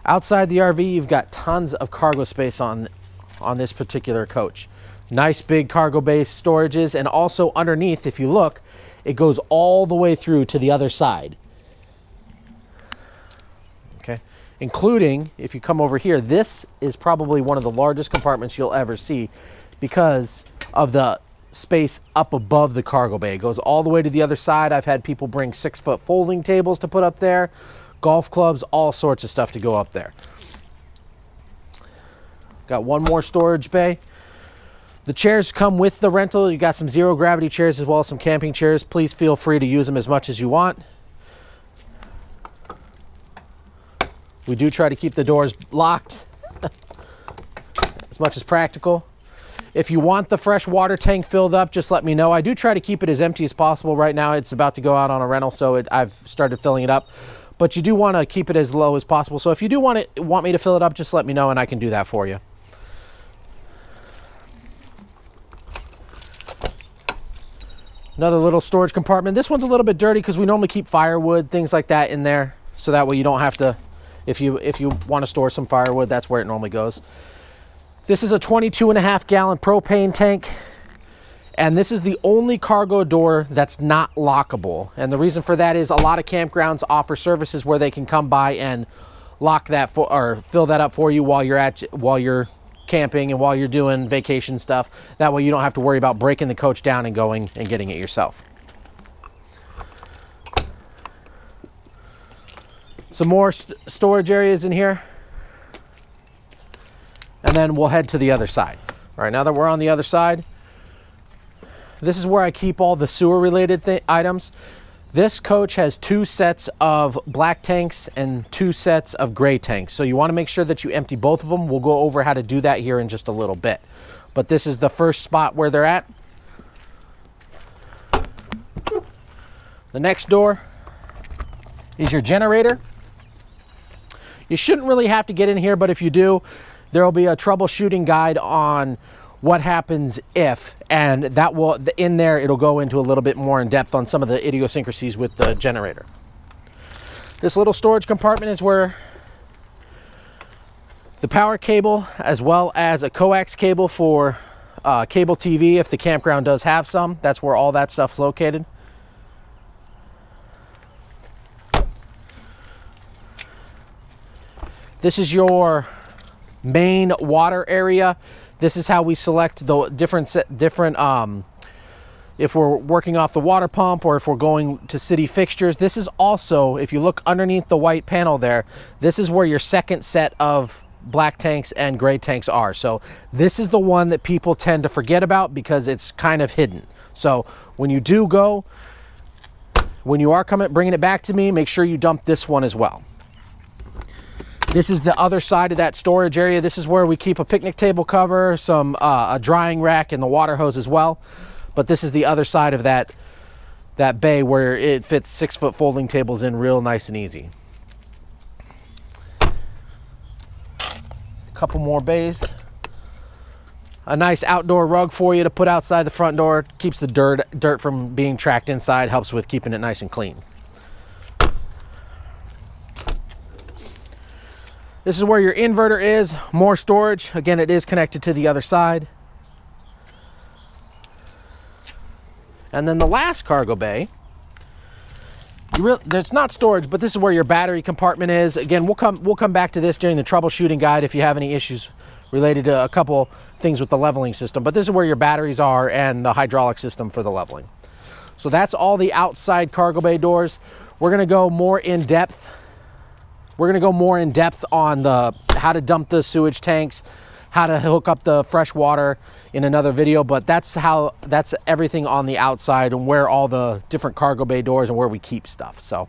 Outside the RV, you've got tons of cargo space on this particular coach. Nice big cargo bay storages, and also underneath, if you look, it goes all the way through to the other side. Okay, including, if you come over here, this is probably one of the largest compartments you'll ever see because of the space up above the cargo bay. It goes all the way to the other side. I've had people bring 6-foot folding tables to put up there, golf clubs, all sorts of stuff to go up there. Got one more storage bay. The chairs come with the rental. You got some zero gravity chairs as well as some camping chairs. Please feel free to use them as much as you want. We do try to keep the doors locked as much as practical. If you want the fresh water tank filled up, just let me know. I do try to keep it as empty as possible. Right now it's about to go out on a rental, so I've started filling it up. But you do want to keep it as low as possible. So if you do want me to fill it up, just let me know and I can do that for you. Another little storage compartment. This one's a little bit dirty because we normally keep firewood, things like that in there. So that way you don't have to, if you want to store some firewood, that's where it normally goes. This is a 22.5 gallon propane tank. And this is the only cargo door that's not lockable. And the reason for that is a lot of campgrounds offer services where they can come by and lock that for, or fill that up for you while you're camping and while you're doing vacation stuff. That way you don't have to worry about breaking the coach down and going and getting it yourself. Some more storage areas in here. And then we'll head to the other side. All right, now that we're on the other side, this is where I keep all the sewer related items. This coach has 2 sets of black tanks and 2 sets of gray tanks. So you want to make sure that you empty both of them. We'll go over how to do that here in just a little bit. But this is the first spot where they're at. The next door is your generator. You shouldn't really have to get in here, but if you do, there'll be a troubleshooting guide on what happens if, and that will, in there, it'll go into a little bit more in depth on some of the idiosyncrasies with the generator. This little storage compartment is where the power cable, as well as a coax cable for cable TV, if the campground does have some, that's where all that stuff is located. This is your main water area. This is how we select the different if we're working off the water pump or if we're going to city fixtures. This is also, if you look underneath the white panel there, this is where your second set of black tanks and gray tanks are. So this is the one that people tend to forget about because it's kind of hidden. So when you do go, when you are bringing it back to me, make sure you dump this one as well. This is the other side of that storage area. This is where we keep a picnic table cover, a drying rack, and the water hose as well. But this is the other side of that bay where it fits 6-foot folding tables in real nice and easy. A couple more bays. A nice outdoor rug for you to put outside the front door. Keeps the dirt from being tracked inside, helps with keeping it nice and clean. This is where your inverter is, more storage. Again, it is connected to the other side. And then the last cargo bay, there's not storage, but this is where your battery compartment is. Again, we'll come back to this during the troubleshooting guide if you have any issues related to a couple things with the leveling system. But this is where your batteries are and the hydraulic system for the leveling. So that's all the outside cargo bay doors. We're gonna go more in depth. We're gonna go more in depth on how to dump the sewage tanks, how to hook up the fresh water in another video, but that's everything on the outside and where all the different cargo bay doors and where we keep stuff. So